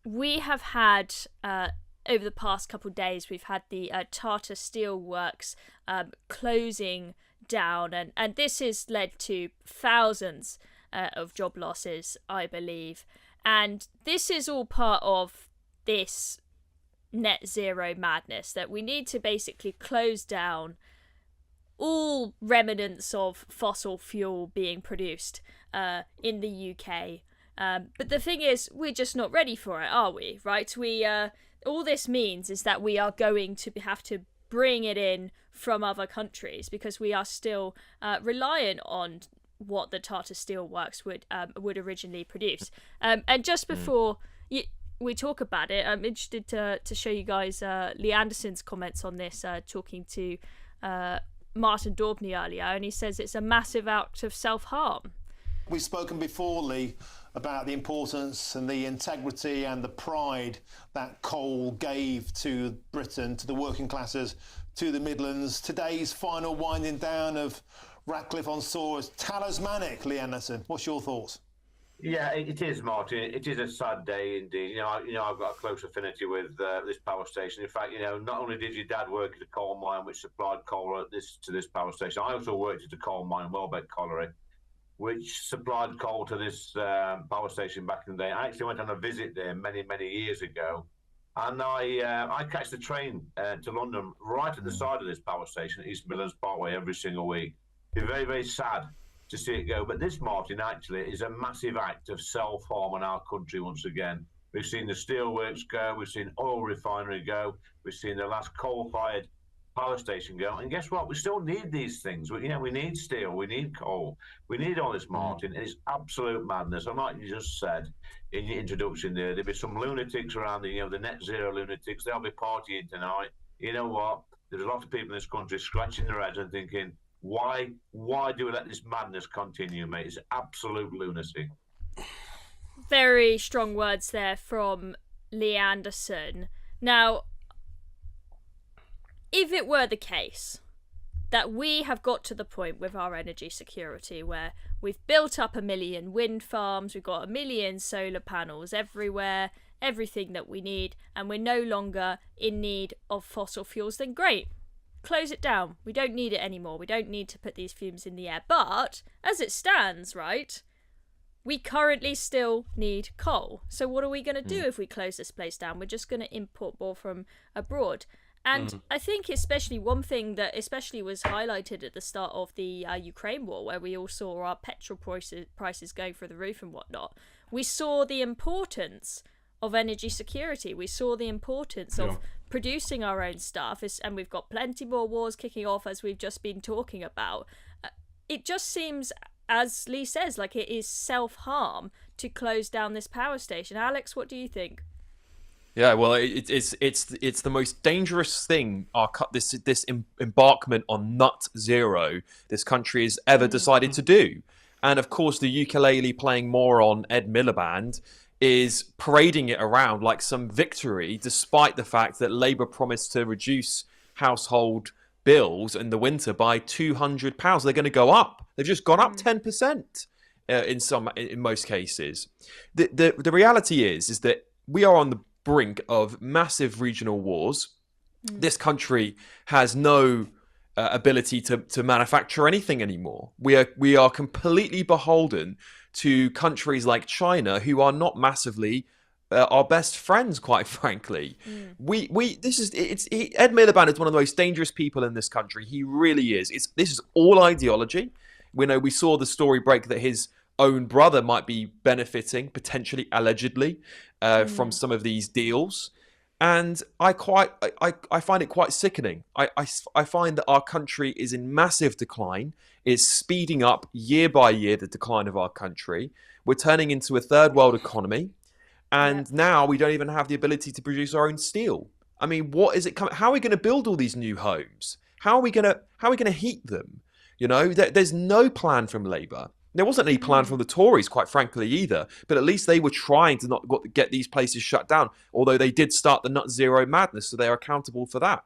we have had over the past couple of days, we've had the Tata Steel Works closing down, and this has led to thousands of job losses, I believe. And this is all part of this net zero madness, that we need to basically close down all remnants of fossil fuel being produced in the UK. But the thing is, we're just not ready for it, are we? Right? All this means is that we are going to have to bring it in from other countries, because we are still reliant on what the Tata Steel Works would originally produce. And just before we talk about it, I'm interested to show you guys Lee Anderson's comments on this, talking to Martin Daubney earlier, and he says it's a massive act of self-harm. We've spoken before, Lee, about the importance and the integrity and the pride that coal gave to Britain, to the working classes, to the Midlands. Today's final winding down of Ratcliffe-on-Soar is talismanic. Lee Anderson, what's your thoughts? Yeah, it is, Martin. It is a sad day indeed. I've got a close affinity with this power station. In fact, not only did your dad work at a coal mine which supplied coal to this power station, I also worked at a coal mine, Welbeck Colliery, which supplied coal to this power station back in the day. I actually went on a visit there many, many years ago, and I catch the train to London right at the side of this power station, East Midlands Parkway, every single week. It's very, very sad to see it go. But this, Martin, actually is a massive act of self-harm in our country once again. We've seen the steelworks go, we've seen oil refinery go, we've seen the last coal-fired power station go, and guess what? We still need these things. We need steel, we need coal, we need all this, Martin. It's absolute madness. And like you just said in your introduction there'll be some lunatics around the net zero lunatics. They'll be partying tonight. You know what? There's a lot of people in this country scratching their heads and thinking, why do we let this madness continue, mate? It's absolute lunacy. Very strong words there from Lee Anderson. Now, if it were the case that we have got to the point with our energy security where we've built up 1 million wind farms, we've got 1 million solar panels everywhere, everything that we need, and we're no longer in need of fossil fuels, then great. Close it down. We don't need it anymore. We don't need to put these fumes in the air. But as it stands, right, we currently still need coal. So what are we going to do if we close this place down? We're just going to import more from abroad. And I think especially one thing that especially was highlighted at the start of the Ukraine war, where we all saw our petrol prices going through the roof and whatnot, we saw the importance of energy security. We saw the importance of producing our own stuff, and we've got plenty more wars kicking off, as we've just been talking about. It just seems, as Lee says, like it is self-harm to close down this power station. Alex, what do you think? Yeah, well, it's the most dangerous thing this embarkment on nut zero this country has ever decided to do. And of course, the ukulele playing more on Ed Miliband is parading it around like some victory, despite the fact that Labour promised to reduce household bills in the winter by £200. They're going to go up. They've just gone up 10% in most cases. The reality is that we are on the brink of massive regional wars. This country has no ability to manufacture anything anymore. We are completely beholden to countries like China, who are not massively our best friends, quite frankly. Ed Miliband is one of the most dangerous people in this country. He really is. This is all ideology. We saw the story break that his own brother might be benefiting, potentially, allegedly, from some of these deals. And I find it quite sickening. I find that our country is in massive decline, is speeding up year by year, the decline of our country. We're turning into a third world economy. And now we don't even have the ability to produce our own steel. I mean, what is it coming? How are we going to build all these new homes? How are we going to heat them? There's no plan from Labour. There wasn't any plan from the Tories, quite frankly, either. But at least they were trying to not get these places shut down, although they did start the nut zero madness, so they are accountable for that.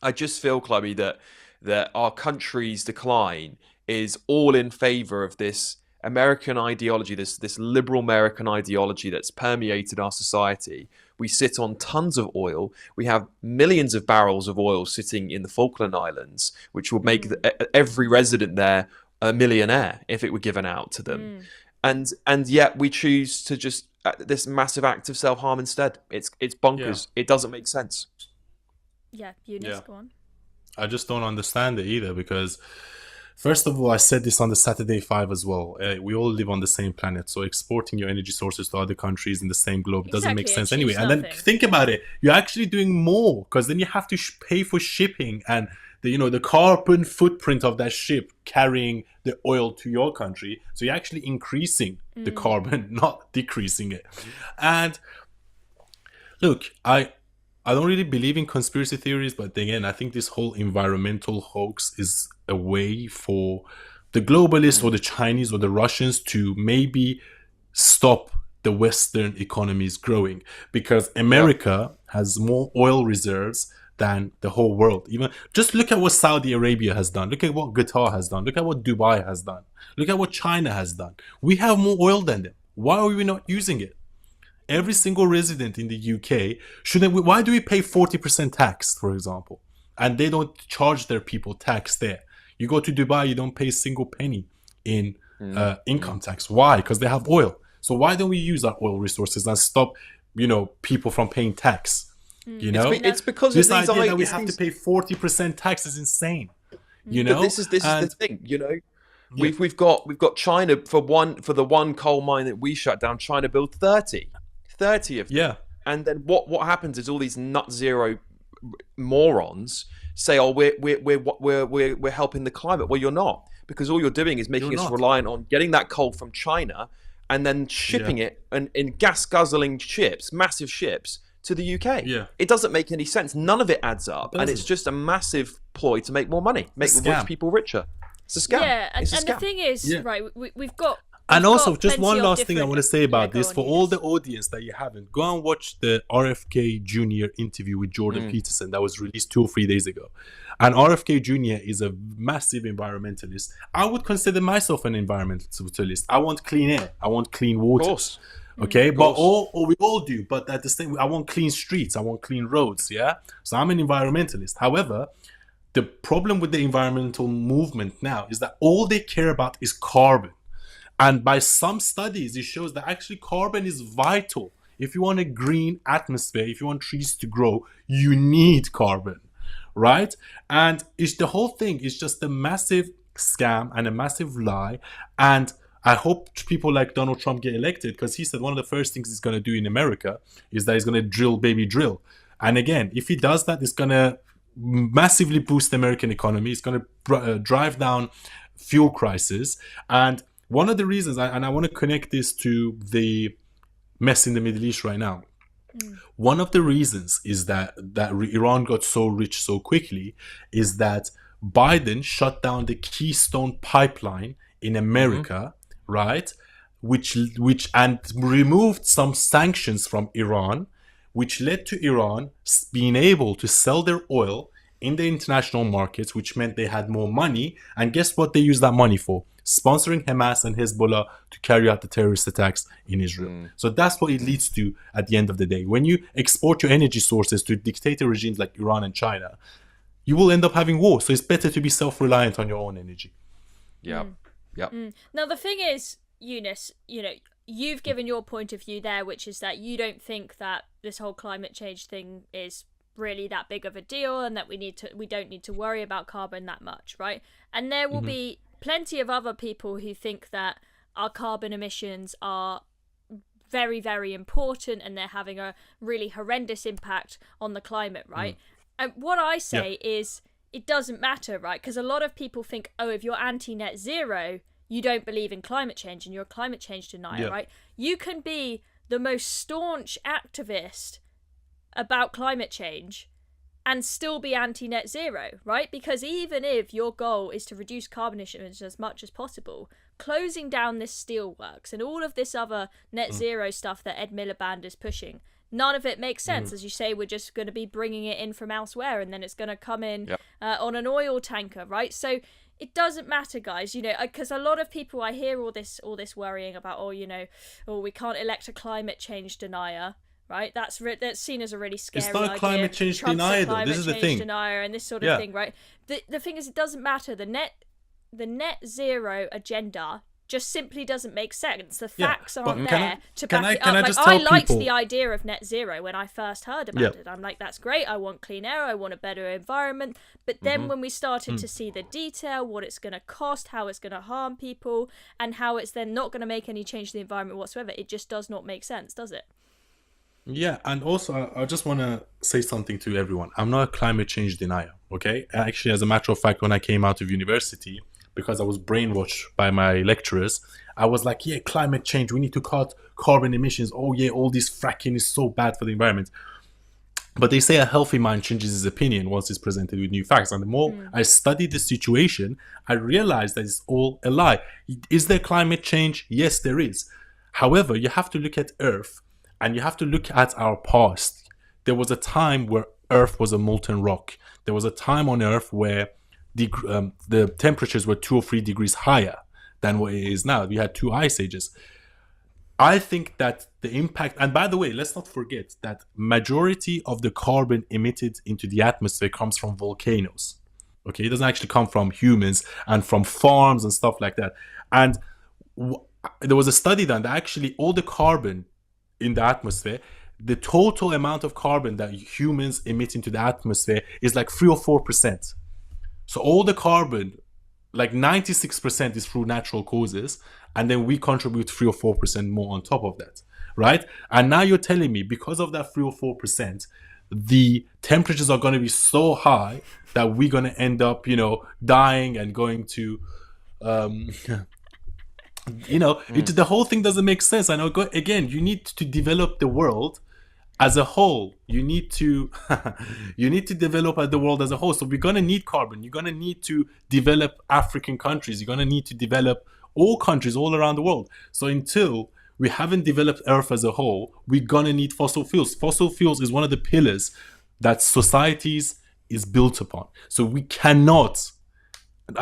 I just feel, Chloe, that our country's decline is all in favour of this American ideology, this liberal American ideology that's permeated our society. We sit on tons of oil. We have millions of barrels of oil sitting in the Falkland Islands, which would make every resident there a millionaire if it were given out to them. And yet we choose to just this massive act of self-harm instead. It's bonkers. It doesn't make sense. Yeah, Eunice, go on. I just don't understand it either, because first of all, I said this on the Saturday 5 as well. We all live on the same planet, so exporting your energy sources to other countries in the same globe doesn't make sense anyway. And then think about it, you're actually doing more, because then you have to pay for shipping and the carbon footprint of that ship carrying the oil to your country. So you're actually increasing the carbon, not decreasing it. And look, I don't really believe in conspiracy theories, but again, I think this whole environmental hoax is a way for the globalists or the Chinese or the Russians to maybe stop the Western economies growing, because America has more oil reserves than the whole world. Even just look at what Saudi Arabia has done. Look at what Qatar has done. Look at what Dubai has done. Look at what China has done. We have more oil than them. Why are we not using it? Every single resident in the UK, why do we pay 40% tax, for example? And they don't charge their people tax there. You go to Dubai, you don't pay a single penny in income tax. Why? Because they have oil. So why don't we use our oil resources and stop, people from paying tax? It's because this of these idea that we have to pay 40% tax is insane. But this is the thing. We've got China for the one coal mine that we shut down. China built 30 of them. Yeah. And then what happens is all these nut zero morons say, "Oh, we're helping the climate." Well, you're not, because all you're doing is making us reliant on getting that coal from China and then shipping it in gas guzzling ships, massive ships, to the UK. Yeah. It doesn't make any sense. None of it adds up, and it's just a massive ploy to make more money, make rich people richer. It's a scam. Yeah, and the thing is, right, we've got. And also, just one last thing I want to say about this, for all the audience that you haven't, go and watch the RFK Jr. interview with Jordan Peterson that was released 2 or 3 days ago. And RFK Jr. is a massive environmentalist. I would consider myself an environmentalist. I want clean air. I want clean water. Of course. Okay, but we all do. But at the same, I want clean streets. I want clean roads. Yeah. So I'm an environmentalist. However, the problem with the environmental movement now is that all they care about is carbon. And by some studies, it shows that actually carbon is vital. If you want a green atmosphere, if you want trees to grow, you need carbon, right? And the whole thing is just a massive scam and a massive lie. And I hope people like Donald Trump get elected, because he said one of the first things he's going to do in America is that he's going to drill, baby, drill. And again, if he does that, it's going to massively boost the American economy. It's going to drive down fuel crisis. And one of the reasons, and I want to connect this to the mess in the Middle East right now. One of the reasons is that Iran got so rich so quickly is that Biden shut down the Keystone pipeline in America, right? Which and removed some sanctions from Iran, which led to Iran being able to sell their oil in the international markets, which meant they had more money. And guess what they used that money for? Sponsoring Hamas and Hezbollah to carry out the terrorist attacks in Israel. So that's what it leads to at the end of the day. When you export your energy sources to dictator regimes like Iran and China, you will end up having war. So it's better to be self-reliant on your own energy. Yeah. Now, the thing is, Eunice, you've given your point of view there, which is that you don't think that this whole climate change thing is really that big of a deal, and that we don't need to worry about carbon that much, right? And there will be plenty of other people who think that our carbon emissions are very, very important and they're having a really horrendous impact on the climate, right? And what I say is it doesn't matter, right? Because a lot of people think, oh, if you're anti-net zero, you don't believe in climate change and you're a climate change denier, right? You can be the most staunch activist about climate change and still be anti-net zero, right? Because even if your goal is to reduce carbon emissions as much as possible, closing down this steelworks and all of this other net zero stuff that Ed Miliband is pushing, none of it makes sense. As you say, we're just going to be bringing it in from elsewhere, and then it's going to come in on an oil tanker, right? So it doesn't matter, guys, because a lot of people, I hear all this worrying about, we can't elect a climate change denier, right? That's seen as a really scary idea. It's not a climate change Trump's denier, a though. This is the climate change thing. denier and this sort of thing, right? The thing is, it doesn't matter. The net zero agenda just simply doesn't make sense. The facts aren't there to back it up. I liked the idea of net zero when I first heard about it. I'm like, that's great. I want clean air. I want a better environment. But then when we started to see the detail, what it's going to cost, how it's going to harm people, and how it's then not going to make any change to the environment whatsoever, it just does not make sense, does it? Yeah, and also I just want to say something to everyone. I'm not a climate change denier, okay? Actually, as a matter of fact, when I came out of university, because I was brainwashed by my lecturers, I was like, yeah, climate change, we need to cut carbon emissions. Oh yeah, all this fracking is so bad for the environment. But they say a healthy mind changes his opinion once it's presented with new facts. And the more I studied the situation, I realized that it's all a lie. Is there climate change? Yes, there is. However, you have to look at Earth and you have to look at our past. There was a time where Earth was a molten rock. There was a time on Earth where the temperatures were 2 or 3 degrees higher than what it is now. We had 2 ice ages. I think that the impact, and by the way, let's not forget that majority of the carbon emitted into the atmosphere comes from volcanoes. Okay, it doesn't actually come from humans and from farms and stuff like that. And there was a study done that actually all the carbon in the atmosphere, the total amount of carbon that humans emit into the atmosphere is like 3 or 4%. So all the carbon, like 96% is through natural causes, and then we contribute 3 or 4% more on top of that, right? And now you're telling me because of that 3 or 4%, the temperatures are going to be so high that we're going to end up, dying and going to, the whole thing doesn't make sense. And again, you need to develop the world as a whole. You need to develop the world as a whole. So we're gonna need carbon. You're gonna need to develop African countries. You're gonna need to develop all countries all around the world. So until we haven't developed Earth as a whole, we're gonna need fossil fuels. Fossil fuels is one of the pillars that societies is built upon. So we cannot,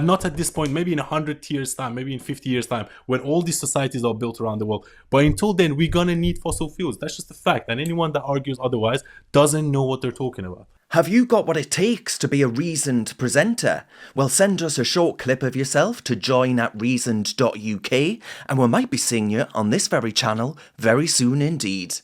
not at this point, maybe in 100 years time, maybe in 50 years time, when all these societies are built around the world. But until then, we're gonna need fossil fuels. That's just a fact. And anyone that argues otherwise doesn't know what they're talking about. Have you got what it takes to be a reasoned presenter? Well, send us a short clip of yourself to join@reasoned.uk and we might be seeing you on this very channel very soon indeed.